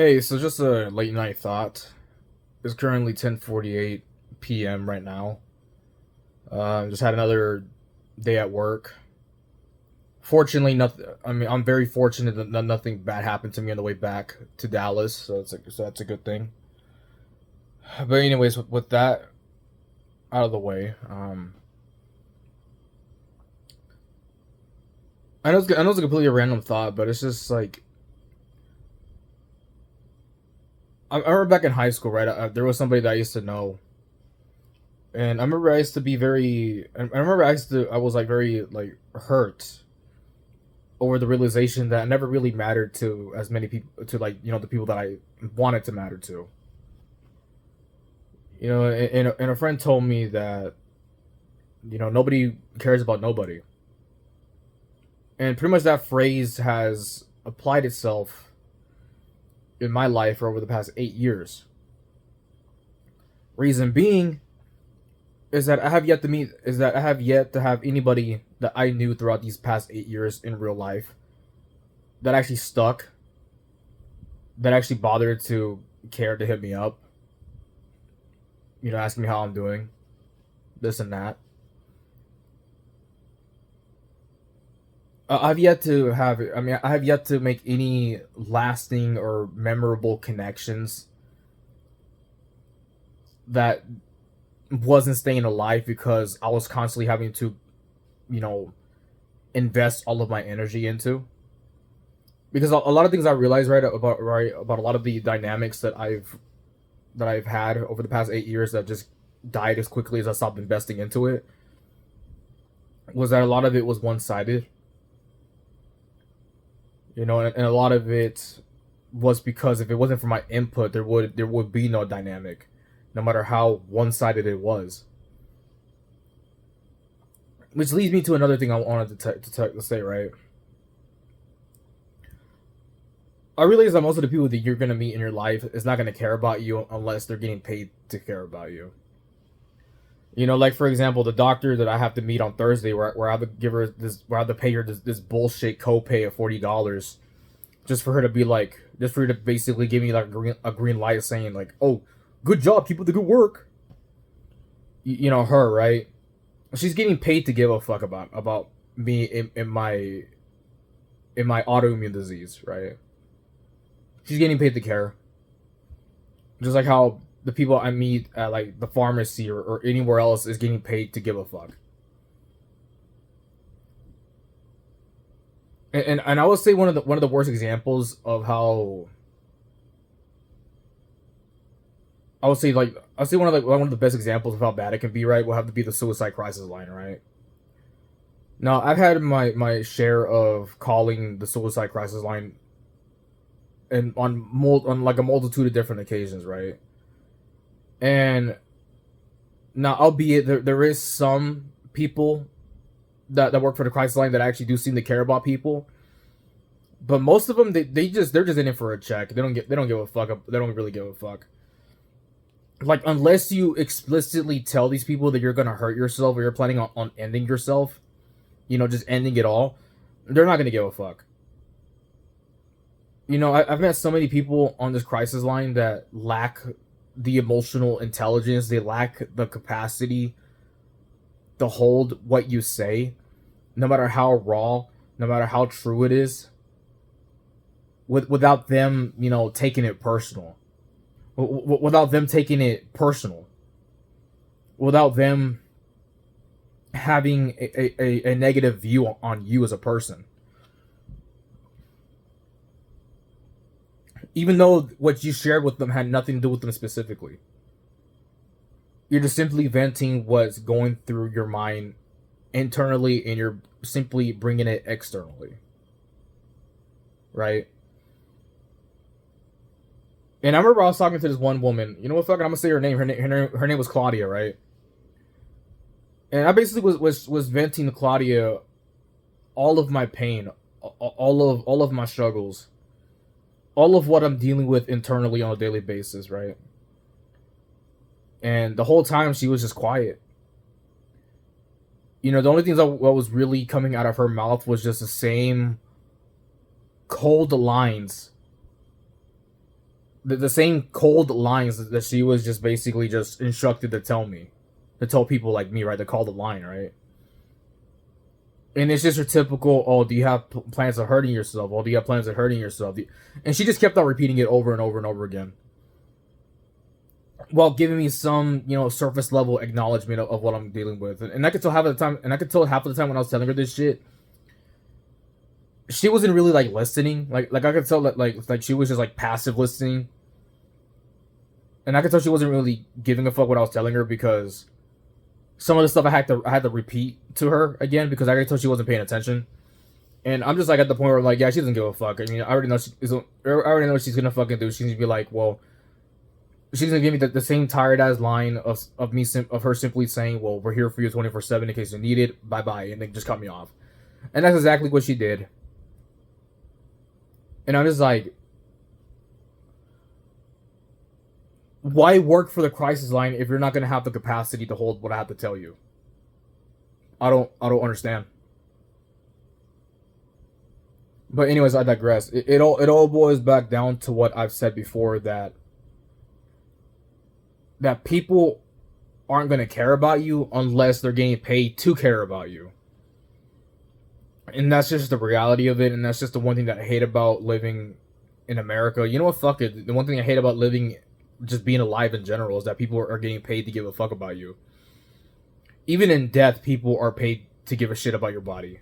Hey, so just a late night thought. It's currently 10:48 p.m. right now. Just had another day at work. Fortunately, nothing. I mean, I'm very fortunate that nothing bad happened to me on the way back to Dallas, so that's a good thing. But anyways, with that out of the way, I know it's a completely random thought, but it's just like I remember back in high school, right? There was somebody that I used to know, and I remember I used to be very. I remember I was like very like hurt over the realization that I never really mattered to as many people, to like the people that I wanted to matter to. And a friend told me that nobody cares about nobody, and pretty much that phrase has applied itself in my life for over the past 8 years. Reason being is that I have yet to have anybody that I knew throughout these past 8 years in real life that actually stuck, that actually bothered to care to hit me up, asking me how I'm doing, this and that. I've yet to have. I mean, I have yet to make any lasting or memorable connections that wasn't staying alive because I was constantly having to, you know, invest all of my energy into. Because a lot of things I realized right about a lot of the dynamics that I've had over the past 8 years that just died as quickly as I stopped investing into it was that a lot of it was one sided. And a lot of it was because if it wasn't for my input, there would be no dynamic, no matter how one sided it was. Which leads me to another thing I wanted to say. Right, I realize that most of the people that you're gonna meet in your life is not gonna care about you unless they're getting paid to care about you. Like for example, the doctor that I have to meet on Thursday, where I have to give her this, where I have to pay her this bullshit copay of $40 just for her to be like, just for her to basically give me like a green light, saying like, "Oh, good job, keep up the good work." Her, right? She's getting paid to give a fuck about me in my autoimmune disease, right? She's getting paid to care, just like how the people I meet at like the pharmacy or anywhere else is getting paid to give a fuck. And I would say one of the worst examples of how I would say one of the best examples of how bad it can be, right, will have to be the suicide crisis line, right? Now I've had my share of calling the suicide crisis line and on like a multitude of different occasions, right? And now, albeit there is some people that work for the crisis line that actually do seem to care about people, but most of them they're just in it for a check. They don't give a fuck. They don't really give a fuck. Like unless you explicitly tell these people that you're gonna hurt yourself or you're planning on ending yourself, just ending it all, they're not gonna give a fuck. I've met so many people on this crisis line that lack the emotional intelligence. They lack the capacity to hold what you say, no matter how raw, no matter how true it is, without them, taking it personal, without them taking it personal, without them having a negative view on you as a person, even though what you shared with them had nothing to do with them specifically. You're just simply venting what's going through your mind internally, and you're simply bringing it externally, right? And I remember I was talking to this one woman. You know what? Fucking, I'm gonna say her name. Her name was Claudia, right? And I basically was venting to Claudia all of my pain, all of my struggles, all of what I'm dealing with internally on a daily basis, right? And the whole time she was just quiet. The only things that what was really coming out of her mouth was just the same cold lines the same cold lines that she was just basically just instructed to tell me, to tell people like me, right, to call the line, right? And it's just your typical, oh, do you have plans of hurting yourself? Oh, do you have plans of hurting yourself? And she just kept on repeating it over and over and over again, while giving me some, surface level acknowledgement of what I'm dealing with. And I could tell half of the time, and I could tell half of the time when I was telling her this shit, she wasn't really like listening. Like I could tell that like she was just like passive listening, and I could tell she wasn't really giving a fuck what I was telling her, because some of the stuff I had to repeat to her again, because I could tell she wasn't paying attention. And I'm just like at the point where I'm like, yeah, she doesn't give a fuck. I mean, I already know what she's gonna fucking do. She's gonna be like, well, she's gonna give me the same tired ass line of her simply saying, well, we're here for you 24/7 in case you need it. Bye bye, and then just cut me off. And that's exactly what she did. And I'm just like, why work for the crisis line if you're not gonna have the capacity to hold what I have to tell you? I don't understand. But anyways, I digress. It all boils back down to what I've said before, that people aren't gonna care about you unless they're getting paid to care about you. And that's just the reality of it, and that's just the one thing that I hate about living in America. You know what? Fuck it. The one thing I hate about living, just being alive in general, is that people are getting paid to give a fuck about you. Even in death, people are paid to give a shit about your body.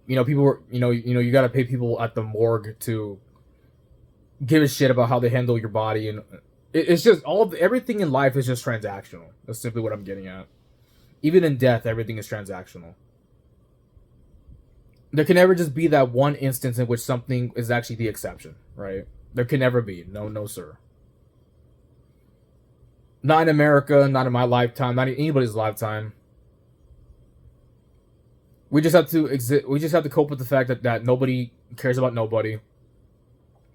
People are, you gotta pay people at the morgue to give a shit about how they handle your body, and it's just everything in life is just transactional. That's simply what I'm getting at. Even in death, everything is transactional. There can never just be that one instance in which something is actually the exception, right? There can never be. No, no, sir. Not in America, not in my lifetime, not in anybody's lifetime. We just have to exist. We just have to cope with the fact that nobody cares about nobody,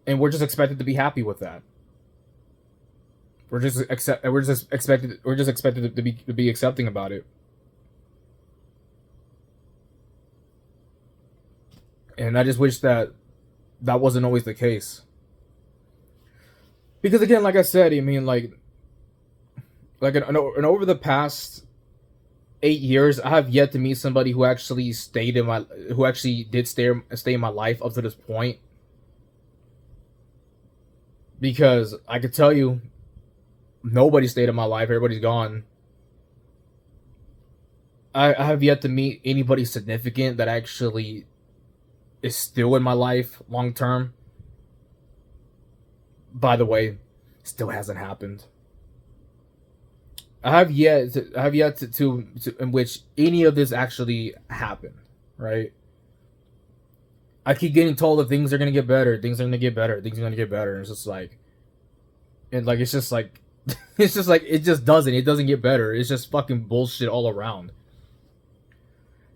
and we're just expected to be happy with that. We're just expected. We're just expected to be accepting about it. And I just wish that wasn't always the case. Because again, like I said, I mean, and over the past 8 years, I have yet to meet somebody who actually did stay in my life up to this point. Because I could tell you, nobody stayed in my life. Everybody's gone. I have yet to meet anybody significant that actually is still in my life long term. By the way, still hasn't happened. I have yet to in which any of this actually happened, right? I keep getting told that things are gonna get better, things are gonna get better, things are gonna get better, and it's just like, it's just like, it's just like it doesn't get better. It's just fucking bullshit all around.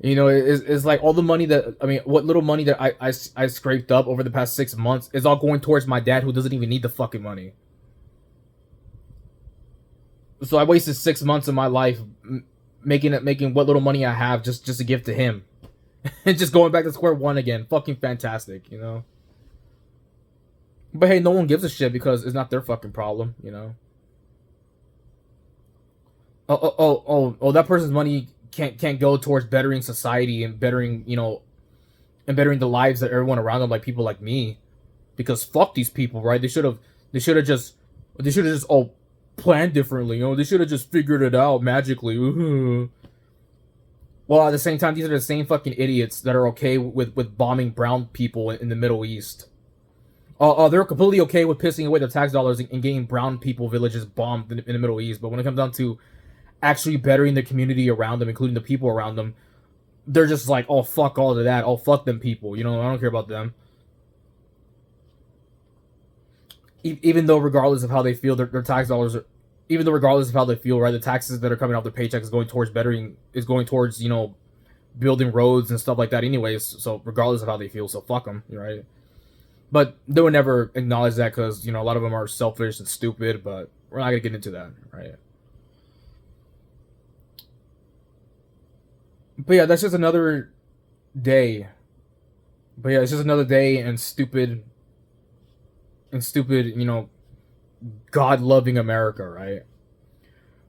It's like all the money what little money that I scraped up over the past 6 months is all going towards my dad, who doesn't even need the fucking money. So I wasted 6 months of my life making what little money I have just to give to him, and just going back to square one again. Fucking fantastic. But hey, no one gives a shit because it's not their fucking problem. Oh, that person's money can't go towards bettering society and bettering the lives of everyone around them, like people like me, because fuck these people, right? They should have just all planned differently. They should have just figured it out magically. Well, at the same time, these are the same fucking idiots that are okay with bombing brown people in the Middle East. They're completely okay with pissing away their tax dollars and getting brown people villages bombed in the Middle East. But when it comes down to actually bettering the community around them, including the people around them, they're just like, oh, fuck all of that. Oh, fuck them people. I don't care about them. Even though regardless of how they feel, their tax dollars are, even though regardless of how they feel, right, the taxes that are coming off their paycheck is going towards building roads and stuff like that anyways. So regardless of how they feel, so fuck them, right? But they would never acknowledge that because, a lot of them are selfish and stupid, but we're not going to get into that, right? But yeah, that's just another day. But yeah, it's just another day and stupid in stupid, God loving America, right?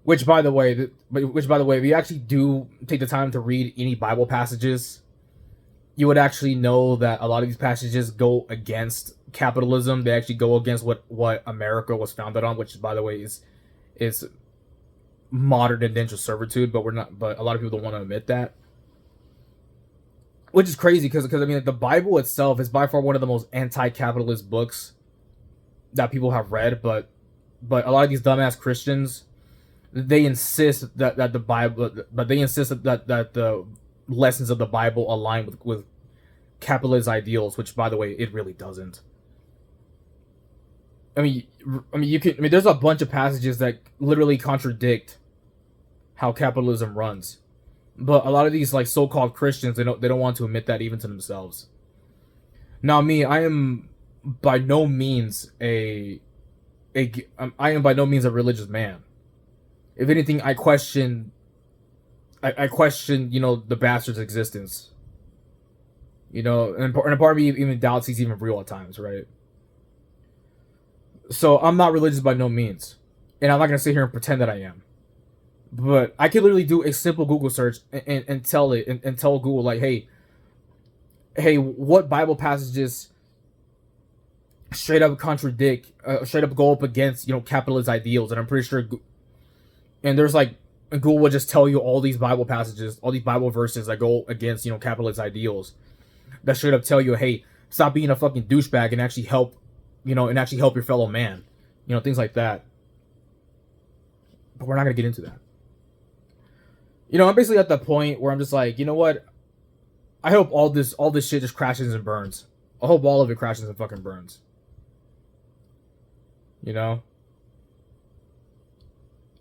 Which, by the way, if you actually do take the time to read any Bible passages, you would actually know that a lot of these passages go against capitalism. They actually go against what America was founded on, which, by the way, is modern indentured servitude. But we're not. But a lot of people don't want to admit that, which is crazy because I mean, the Bible itself is by far one of the most anti-capitalist books that people have read. But a lot of these dumbass Christians, they insist that the Bible, but they insist that the lessons of the Bible align with capitalist ideals, which, by the way, it really doesn't. I mean, there's a bunch of passages that literally contradict how capitalism runs, but a lot of these like so-called Christians, they don't want to admit that even to themselves. Now, me, I am by no means a religious man. If anything, I question, the bastard's existence. And a part of me even doubts he's even real at times, right? So I'm not religious by no means, and I'm not gonna sit here and pretend that I am. But I could literally do a simple Google search and tell it and tell Google like, hey, what Bible passages straight up contradict, straight up go up against capitalist ideals, and I'm pretty sure. And there's like, Google will just tell you all these Bible passages, all these Bible verses that go against, capitalist ideals. That straight up tell you, hey, stop being a fucking douchebag and actually help, help your fellow man. Things like that. But we're not going to get into that. I'm basically at the point where I'm just like, you know what? I hope all this shit just crashes and burns. I hope all of it crashes and fucking burns.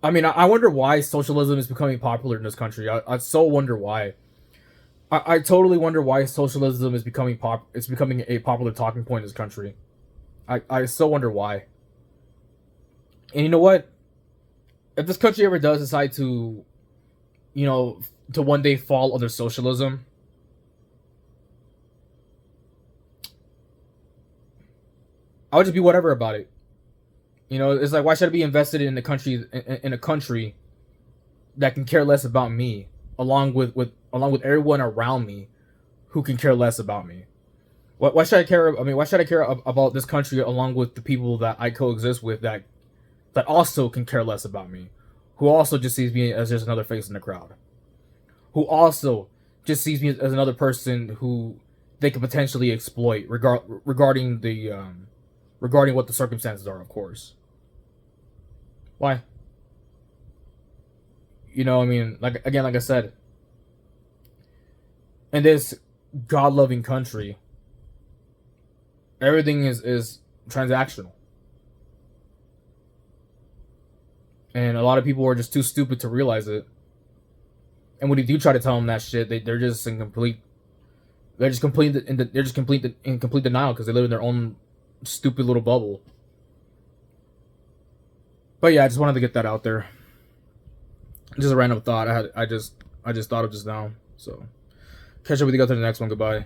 I mean, I wonder why socialism is becoming popular in this country. I so wonder why. I totally wonder why socialism is becoming a popular talking point in this country. I so wonder why. And you know what? If this country ever does decide to, to one day fall under socialism, I would just be whatever about it. It's like, why should I be invested in a country that can care less about me, along with everyone around me who can care less about me? Why should I care? I mean, why should I care about this country along with the people that I coexist with that also can care less about me, who also just sees me as just another face in the crowd, who also just sees me as another person who they could potentially exploit regarding what the circumstances are, of course. Why? I mean, like I said, in this God-loving country, everything is transactional. And a lot of people are just too stupid to realize it. And when you do try to tell them that shit, they're just in complete denial because they live in their own stupid little bubble. But yeah, I just wanted to get that out there. Just a random thought I just thought of just now. So catch up with you guys in the next one. Goodbye.